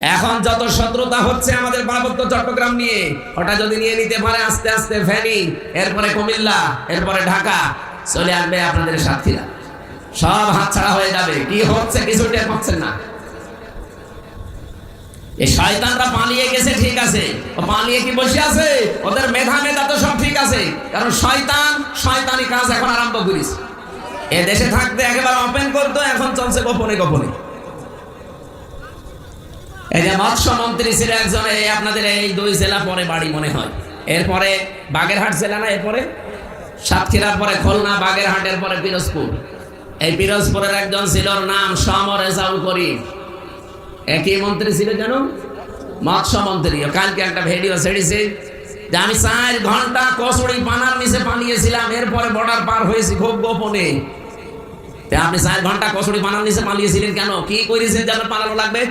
এখন যত শত্রুতা হচ্ছে আমাদের পার্বত্য চট্টগ্রাম নিয়ে, ওটা যদি নিয়ে নিতে পারে আস্তে আস্তে ফেনী, এরপরে কুমিল্লা, এরপরে ঢাকা, চলে আসবে আপনাদের সাথীরা, সব হাতছাড়া হয়ে যাবে। কি হচ্ছে কিছু টের পাচ্ছেন না। এই শয়তানরা পালিয়ে গেছে, ঠিক আছে, ও পালিয়ে কি বসে আছে? ওদের মেধা তো সব ঠিক আছে, কারণ শয়তানি কাজ এখন আরম্ভ করিস। এ দেশে থাকতে একেবারে ওপেন করতো, এখন চলছে গোপনে গোপনে। এই যে মৎস্যমন্ত্রী ছিল একজন, এই আপনাদের এই 2 জেলা পরে বাড়ি মনে হয়, এরপরে বাগেরহাট জেলা না, এরপরে সাতক্ষীরার পরে খুলনা, বাগেরহাটের পরে পিরোজপুর। এই পিরোজপুরের একজন ছিল, নাম সমর রেজাউল করিম। একই মন্ত্রী ছিল যেন, মৎস্যমন্ত্রী। কালকে একটা ভিডিও ছেড়েছে যে আমি 4 ঘন্টা কচুরি পানার নিচে পালিয়েছিলাম, এরপরে বর্ডার পার হয়েছি খুব গোপনে। আপনি 4 ঘন্টা কচুরি পানার নিচে পালিয়েছিলেন কেন? কি করেছেন যেন পালানো লাগবে?